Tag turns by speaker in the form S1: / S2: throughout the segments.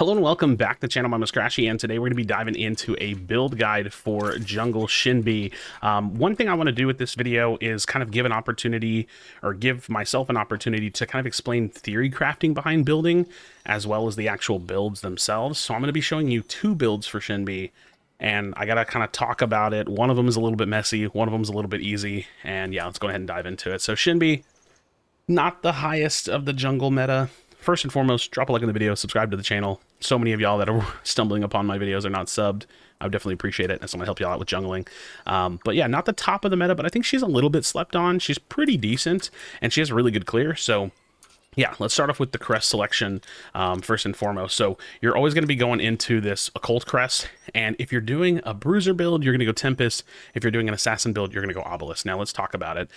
S1: Hello and welcome back to the channel. My name is Krashy, and today we're going to be diving into a build guide for Jungle Shinbi. One thing I want to do with this video is kind of give an opportunity, or give myself an opportunity to kind of explain theory crafting behind building, as well as the actual builds themselves. So I'm going to be showing you two builds for Shinbi, and I got to kind of talk about it. One of them is a little bit messy, one of them is a little bit easy, and yeah, let's go ahead and dive into it. So Shinbi, not the highest of the jungle meta. First and foremost, drop a like in the video, subscribe to the channel. So many of y'all that are stumbling upon my videos are not subbed. I would definitely appreciate it. That's going to help y'all out with jungling. But yeah, not the top of the meta, but I think she's a little bit slept on. She's pretty decent, and she has a really good clear. So yeah, let's start off with the crest selection first and foremost. So you're always going to be going into this occult crest, and if you're doing a bruiser build, you're going to go Tempest. If you're doing an assassin build, you're going to go Obelisk. Now let's talk about it.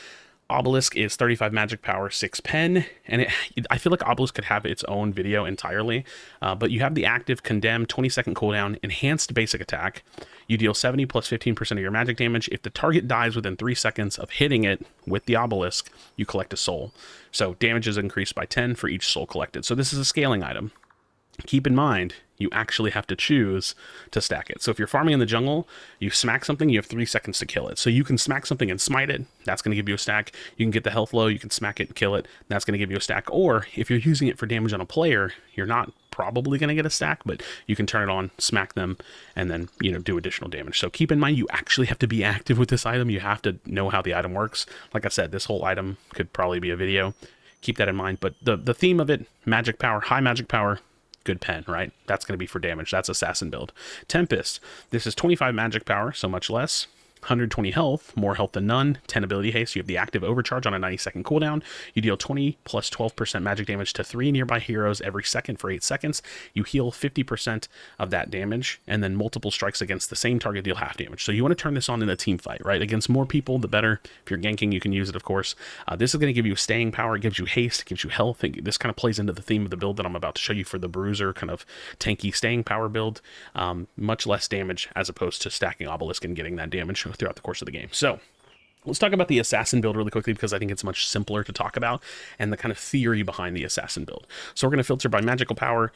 S1: Obelisk is 35 magic power, 6 pen, and I feel like Obelisk could have its own video entirely, but you have the active Condemn 20-second cooldown, enhanced basic attack. You deal 70 plus 15% of your magic damage. If the target dies within 3 seconds of hitting it with the Obelisk, you collect a soul. So damage is increased by 10 for each soul collected. So this is a scaling item. Keep in mind, you actually have to choose to stack it. So if you're farming in the jungle, you smack something, you have 3 seconds to kill it. So you can smack something and smite it, that's going to give you a stack. You can get the health low, you can smack it and kill it, that's going to give you a stack. Or if you're using it for damage on a player, you're not probably going to get a stack, but you can turn it on, smack them, and then, do additional damage. So keep in mind, you actually have to be active with this item. You have to know how the item works. Like I said, this whole item could probably be a video. Keep that in mind. But the theme of it, magic power, high magic power, good pen, right? That's going to be for damage. That's assassin build. Tempest, this is 25 magic power, so much less. 120 health, more health than none. 10 ability haste. You have the active overcharge on a 90-second cooldown. You deal 20 plus 12% magic damage to 3 nearby heroes every second for 8 seconds. You heal 50% of that damage, and then multiple strikes against the same target deal half damage. So you want to turn this on in a team fight, right? Against more people, the better. If you're ganking, you can use it, of course. This is going to give you staying power. It gives you haste. It gives you health. This kind of plays into the theme of the build that I'm about to show you for the bruiser, kind of tanky staying power build. Much less damage as opposed to stacking Obelisk and getting that damage throughout the course of the game. So let's talk about the assassin build really quickly, because I think it's much simpler to talk about, and the kind of theory behind the assassin build. So we're going to filter by magical power,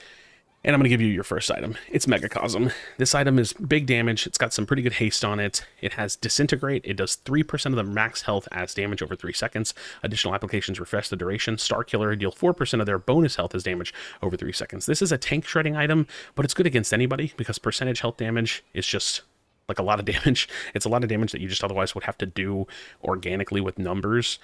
S1: and I'm going to give you your first item. It's Megacosm. This item is big damage. It's got some pretty good haste on it. It has Disintegrate. It does 3% of the max health as damage over 3 seconds. Additional applications refresh the duration. Star Killer, deal 4% of their bonus health as damage over 3 seconds. This is a tank shredding item, but it's good against anybody, because percentage health damage is just like a lot of damage. It's a lot of damage that you just otherwise would have to do organically with numbers.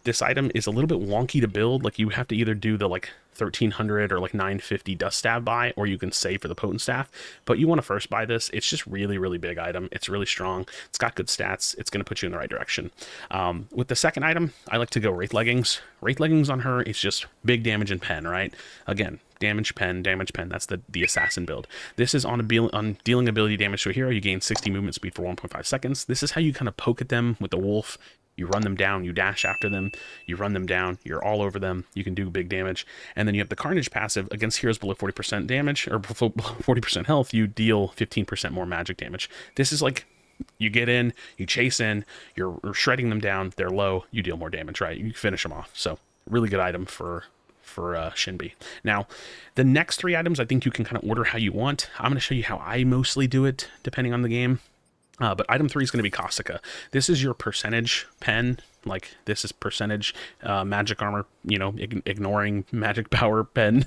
S1: This item is a little bit wonky to build. Like, you have to either do the 1300 or 950 dust stab buy, or you can save for the potent staff, but you want to first buy this. It's just really, really big item. It's really strong. It's got good stats. It's going to put you in the right direction. With the second item, I like to go Wraith Leggings. Wraith Leggings on her is just big damage and pen, right? Again, damage pen. That's the assassin build. This is on dealing ability damage to a hero. You gain 60 movement speed for 1.5 seconds. This is how you kind of poke at them with the wolf. You run them down, you dash after them, you run them down, you're all over them, you can do big damage. And then you have the Carnage passive. Against heroes below 40% damage, or below 40% health, you deal 15% more magic damage. This is like, you get in, you chase in, you're shredding them down, they're low, you deal more damage, right? You finish them off. So really good item for Shinbi. Now, the next 3 items, I think you can kind of order how you want. I'm going to show you how I mostly do it, depending on the game. But item 3 is going to be Caustica. This is your percentage pen. Like, this is percentage magic armor, ignoring magic power pen.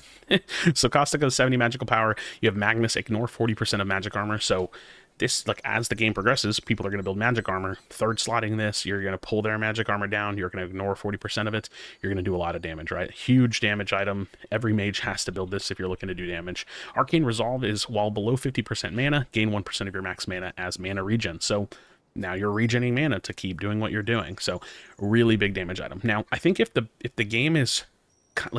S1: So Caustica is 70 magical power. You have Magnus, ignore 40% of magic armor. So this, as the game progresses, people are going to build magic armor. Third slotting this, you're going to pull their magic armor down. You're going to ignore 40% of it. You're going to do a lot of damage, right? Huge damage item. Every mage has to build this if you're looking to do damage. Arcane Resolve is, while below 50% mana, gain 1% of your max mana as mana regen. So now you're regenerating mana to keep doing what you're doing. So really big damage item. Now, I think if the game is,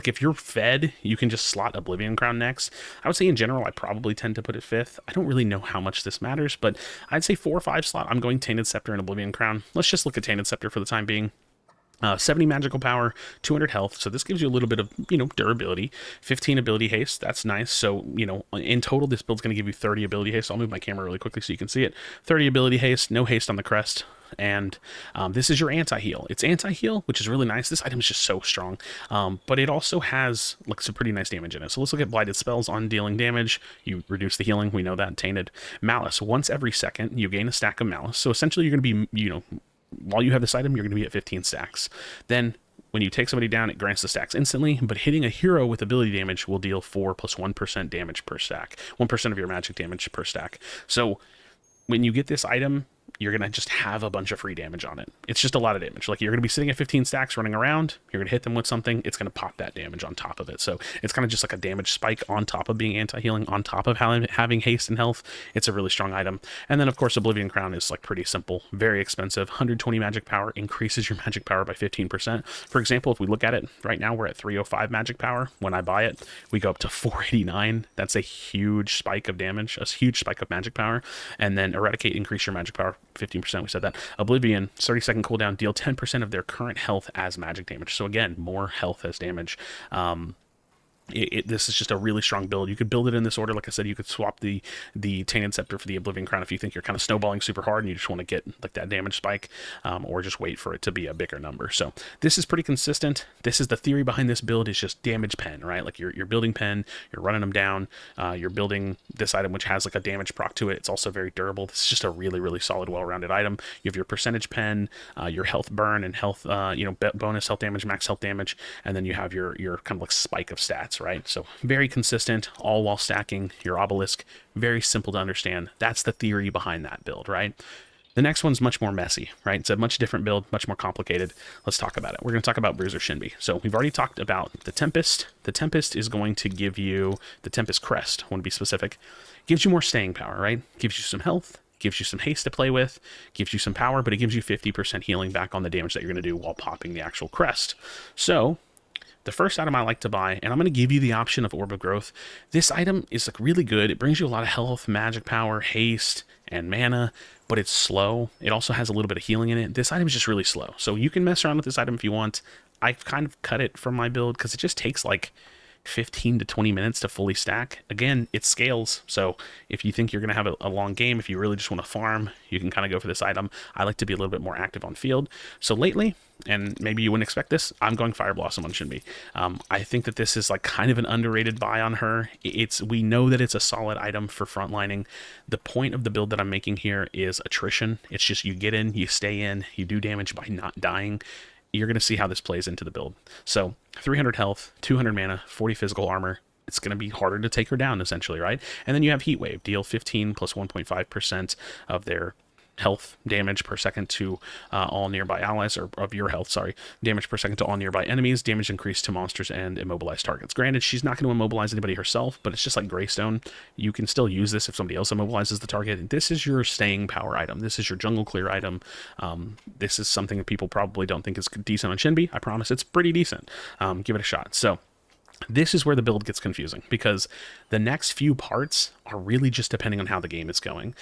S1: if you're fed, you can just slot Oblivion Crown next. I would say in general, I probably tend to put it 5th. I don't really know how much this matters, but I'd say 4 or 5 slot. I'm going Tainted Scepter and Oblivion Crown. Let's just look at Tainted Scepter for the time being. 70 magical power, 200 health, so this gives you a little bit of, durability. 15 ability haste, that's nice. So, in total, this build's going to give you 30 ability haste. I'll move my camera really quickly so you can see it. 30 ability haste, no haste on the crest. and this is your anti-heal. It's anti-heal, which is really nice. This item is just so strong, but it also has like some pretty nice damage in it. So let's look at blighted spells. On dealing damage, you reduce the healing. We know that. Tainted malice. Once every second, you gain a stack of malice. So essentially, you're going to be, while you have this item, you're going to be at 15 stacks. Then when you take somebody down, it grants the stacks instantly, but hitting a hero with ability damage will deal 4 plus 1% damage per stack. 1% of your magic damage per stack. So when you get this item, you're going to just have a bunch of free damage on it. It's just a lot of damage. Like, you're going to be sitting at 15 stacks running around, you're going to hit them with something, it's going to pop that damage on top of it. So it's kind of just like a damage spike on top of being anti-healing, on top of having haste and health. It's a really strong item. And then, of course, Oblivion Crown is like pretty simple, very expensive. 120 magic power increases your magic power by 15%. For example, if we look at it right now, we're at 305 magic power. When I buy it, we go up to 489. That's a huge spike of damage, a huge spike of magic power. And then Eradicate, increase your magic power 15%. We said that. Oblivion, 30-second cooldown, deal 10% of their current health as magic damage. So again, more health as damage. This is just a really strong build. You could build it in this order. Like I said, you could swap the Tainted Scepter for the Oblivion Crown if you think you're kind of snowballing super hard and you just want to get like that damage spike, or just wait for it to be a bigger number. So this is pretty consistent. This is the theory behind this build, is just damage pen, right? Like you're building pen, you're running them down, you're building this item which has like a damage proc to it. It's also very durable. This is just a really, really solid, well-rounded item. You have your percentage pen, your health burn and health, bonus health damage, max health damage, and then you have your kind of like spike of stats, right? So very consistent, all while stacking your obelisk. Very simple to understand. That's the theory behind that build, right? The next one's much more messy, right? It's a much different build, much more complicated. Let's talk about it. We're going to talk about Bruiser Shinbi. So we've already talked about the Tempest. The Tempest is going to give you the Tempest Crest, I want to be specific. Gives you more staying power, right? Gives you some health, gives you some haste to play with, gives you some power, but it gives you 50% healing back on the damage that you're going to do while popping the actual crest. So the first item I like to buy, and I'm going to give you the option of Orb of Growth. This item is like really good. It brings you a lot of health, magic power, haste, and mana, but it's slow. It also has a little bit of healing in it. This item is just really slow. So you can mess around with this item if you want. I've kind of cut it from my build because it just takes like 15 to 20 minutes to fully stack. Again, it scales, so if you think you're going to have a long game, if you really just want to farm, you can kind of go for this item. I like to be a little bit more active on field. So lately, and maybe you wouldn't expect this, I'm going Fire Blossom on Shinbi. I think that this is like kind of an underrated buy on her. We know that it's a solid item for frontlining. The point of the build that I'm making here is attrition. It's just you get in, you stay in, you do damage by not dying. You're going to see how this plays into the build. So 300 health, 200 mana, 40 physical armor. It's going to be harder to take her down, essentially, right? And then you have Heat Wave, deal 15 plus 1.5% of their health damage per second to all nearby allies, or of your health, sorry, damage per second to all nearby enemies, damage increased to monsters and immobilized targets. Granted, she's not going to immobilize anybody herself, but it's just like Greystone. You can still use this if somebody else immobilizes the target. This is your staying power item. This is your jungle clear item. This is something that people probably don't think is decent on Shinbi. I promise it's pretty decent. Give it a shot. So this is where the build gets confusing, because the next few parts are really just depending on how the game is going.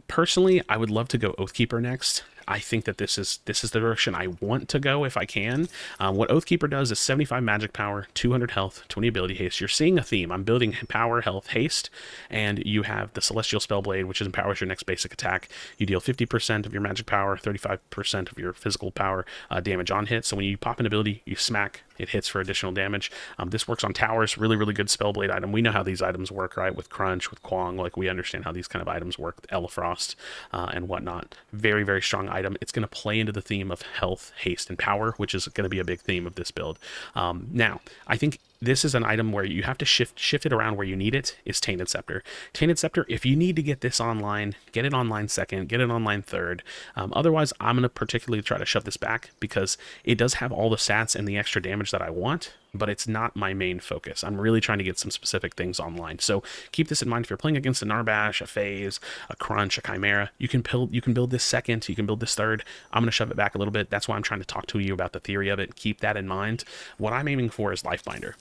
S1: Personally, I would love to go Oathkeeper next. I think that this is the direction I want to go if I can. What Oathkeeper does is 75 magic power, 200 health, 20 ability haste. You're seeing a theme. I'm building power, health, haste, and you have the Celestial Spellblade, which empowers your next basic attack. You deal 50% of your magic power, 35% of your physical power damage on hit. So when you pop an ability, you smack, it hits for additional damage. This works on towers. Really, really good Spellblade item. We know how these items work, right? With Crunch, with Kwang, like we understand how these kind of items work, with Elefrost and whatnot. Very, very strong item. It's going to play into the theme of health, haste, and power, which is going to be a big theme of this build. Now, I think this is an item where you have to shift it around where you need it, is Tainted Scepter. Tainted Scepter, if you need to get this online, get it online second, get it online third. Otherwise, I'm going to particularly try to shove this back, because it does have all the stats and the extra damage that I want, but it's not my main focus. I'm really trying to get some specific things online. So keep this in mind. If you're playing against a Narbash, a FaZe, a Crunch, a Chimera, you can build this second, you can build this third. I'm going to shove it back a little bit. That's why I'm trying to talk to you about the theory of it. Keep that in mind. What I'm aiming for is Lifebinder.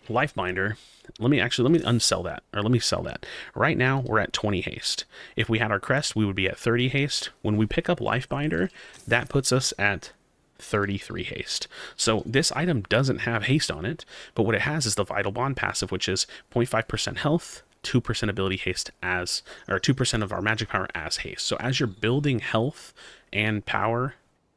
S1: Lifebinder, let me unsell that, or let me sell that. Right now, we're at 20 haste. If we had our crest, we would be at 30 haste. When we pick up Lifebinder, that puts us at 33 haste. So this item doesn't have haste on it, but what it has is the Vital Bond passive, which is 0.5% health, 2% ability haste or 2% of our magic power as haste. So as you're building health and power,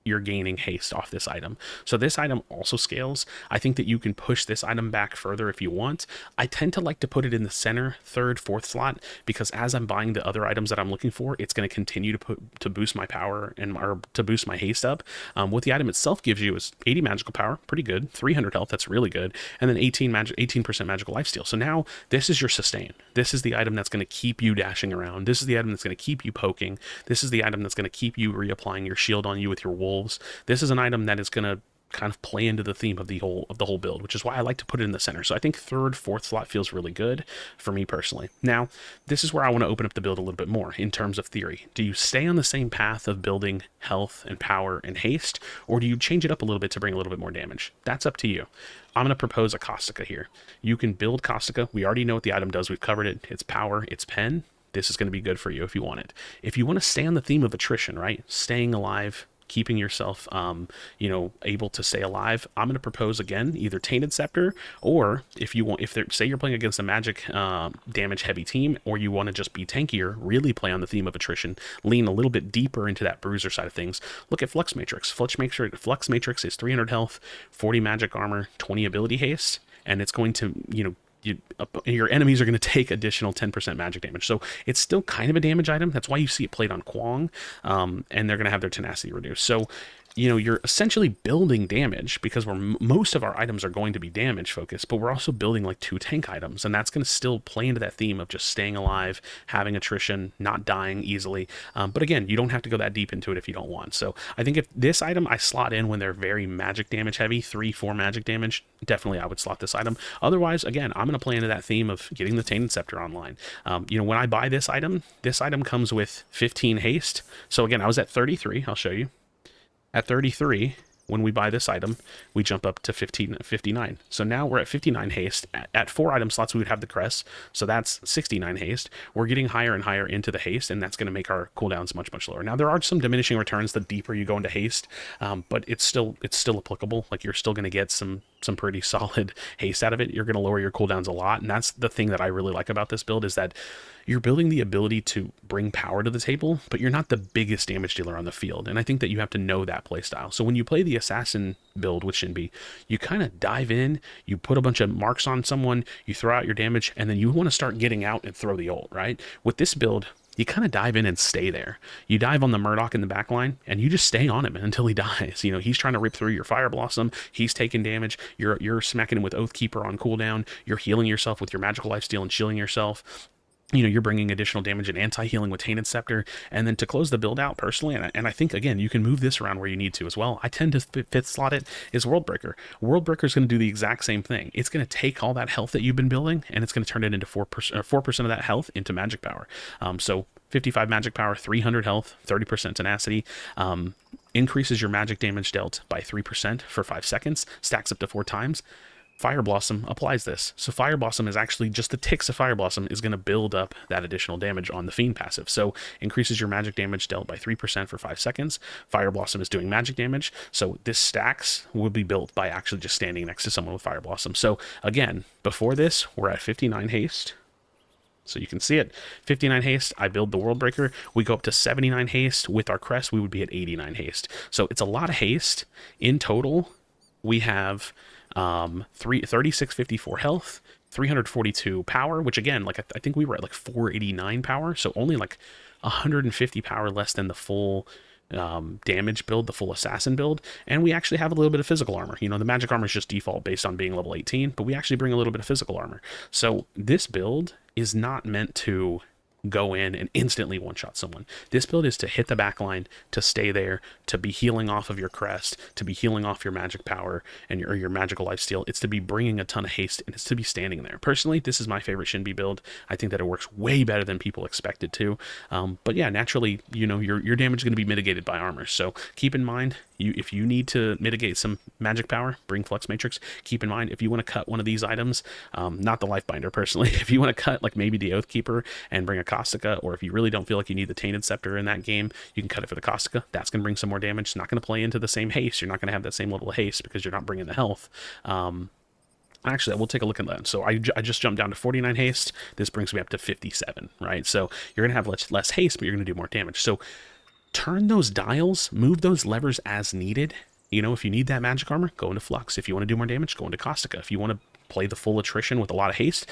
S1: you're gaining haste off this item. So this item also scales. I think that you can push this item back further if you want. I tend to like to put it in the center, third, fourth slot, because as I'm buying the other items that I'm looking for, it's going to continue to boost my power or to boost my haste up. What the item itself gives you is 80 magical power, pretty good, 300 health, that's really good, and then 18% magical lifesteal. So now this is your sustain. This is the item that's going to keep you dashing around. This is the item that's going to keep you poking. This is the item that's going to keep you reapplying your shield on you with your wolves. This is an item that is going to kind of play into the theme of the whole build, which is why I like to put it in the center. So I think third, fourth slot feels really good for me personally. Now, this is where I want to open up the build a little bit more in terms of theory. Do you stay on the same path of building health and power and haste, or do you change it up a little bit to bring a little bit more damage? That's up to you. I'm going to propose a Caustica here. You can build Caustica. We already know what the item does. We've covered it. It's power, it's pen. This is going to be good for you if you want it. If you want to stay on the theme of attrition, right? Staying alive, keeping yourself, able to stay alive, I'm going to propose again either Tainted Scepter, or if you want, say you're playing against a magic damage heavy team, or you want to just be tankier, really play on the theme of attrition, lean a little bit deeper into that bruiser side of things. Look at Flux Matrix. Flux Matrix is 300 health, 40 magic armor, 20 ability haste, and it's going to, your enemies are going to take additional 10% magic damage. So it's still kind of a damage item. That's why you see it played on Kwong, and they're going to have their tenacity reduced. So, you're essentially building damage because most of our items are going to be damage focused, but we're also building like 2 tank items, and that's going to still play into that theme of just staying alive, having attrition, not dying easily. But again, you don't have to go that deep into it if you don't want. So I think if this item I slot in when they're very magic damage heavy, 3-4 magic damage, definitely I would slot this item. Otherwise, again, I'm going to play into that theme of getting the Tainted Scepter online. When I buy this item comes with 15 haste. So again, I was at 33. I'll show you. At 33, when we buy this item, we jump up to 59. So now we're at 59 haste. At 4 item slots, we would have the crest. So that's 69 haste. We're getting higher and higher into the haste, and that's going to make our cooldowns much, much lower. Now, there are some diminishing returns the deeper you go into haste, but it's still applicable. Like, you're still going to get some pretty solid haste out of it. You're going to lower your cooldowns a lot, and that's the thing that I really like about this build, is that you're building the ability to bring power to the table, but you're not the biggest damage dealer on the field. And I think that you have to know that playstyle. So when you play the assassin build with Shinbi, you kind of dive in, you put a bunch of marks on someone, you throw out your damage, and then you want to start getting out and throw the ult, right? With this build, you kind of dive in and stay there. You dive on the Murdoch in the back line, and you just stay on him until he dies. He's trying to rip through your Fire Blossom. He's taking damage. You're smacking him with Oathkeeper on cooldown. You're healing yourself with your magical lifesteal and shielding yourself. You're bringing additional damage and anti-healing with Tainted Scepter. And then to close the build out personally, and I think, again, you can move this around where you need to as well. I tend to fifth slot it, is Worldbreaker. Worldbreaker is going to do the exact same thing. It's going to take all that health that you've been building, and it's going to turn it into 4% of that health into magic power. So 55 magic power, 300 health, 30% tenacity. Increases your magic damage dealt by 3% for 5 seconds, stacks up to 4 times. Fire Blossom applies this. So Fire Blossom is actually just the ticks of Fire Blossom is going to build up that additional damage on the Fiend passive. So increases your magic damage dealt by 3% for 5 seconds. Fire Blossom is doing magic damage. So this stacks will be built by actually just standing next to someone with Fire Blossom. So again, before this, we're at 59 haste. So you can see it, 59 haste, I build the Worldbreaker, we go up to 79 haste. With our crest, we would be at 89 haste. So it's a lot of haste. In total, we have 3654 health, 342 power, which again, like I think we were at like 489 power, so only like 150 power less than the full damage build, the full assassin build. And we actually have a little bit of physical armor. The magic armor is just default based on being level 18, but we actually bring a little bit of physical armor. So this build is not meant to go in and instantly one-shot someone. This build is to hit the back line, to stay there, to be healing off of your crest, to be healing off your magic power and your magical lifesteal. It's to be bringing a ton of haste, and it's to be standing there. Personally, this is my favorite Shinbi build. I think that it works way better than people expect it to. But yeah, naturally, your damage is going to be mitigated by armor. So keep in mind, if you need to mitigate some magic power, bring Flux Matrix. Keep in mind, if you want to cut one of these items, not the Lifebinder personally, if you want to cut like maybe the Oathkeeper and bring a Caustica, or if you really don't feel like you need the Tainted Scepter in that game, you can cut it for the Caustica. That's going to bring some more damage. It's not going to play into the same haste. You're not going to have that same level of haste because you're not bringing the health. Actually, we'll take a look at that. So I just jumped down to 49 haste. This brings me up to 57, right? So you're going to have less haste, but you're going to do more damage. So turn those dials, move those levers as needed. You know, if you need that magic armor, go into Flux. If you want to do more damage, go into Caustica. If you want to play the full attrition with a lot of haste,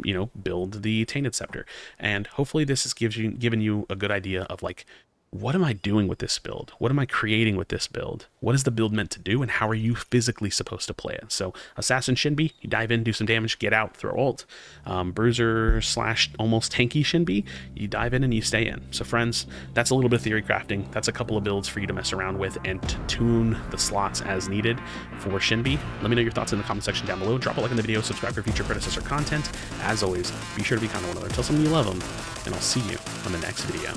S1: you know, build the Tainted Scepter. And hopefully this has given you a good idea of like, what am I doing with this build? What am I creating with this build? What is the build meant to do, and how are you physically supposed to play it? So Assassin Shinbi, you dive in, do some damage, get out, throw ult. Bruiser / almost tanky Shinbi, you dive in and you stay in. So friends, that's a little bit of theory crafting. That's a couple of builds for you to mess around with and to tune the slots as needed for Shinbi. Let me know your thoughts in the comment section down below. Drop a like in the video, subscribe for future Predecessor content. As always, be sure to be kind to one another, tell someone you love them, and I'll see you on the next video.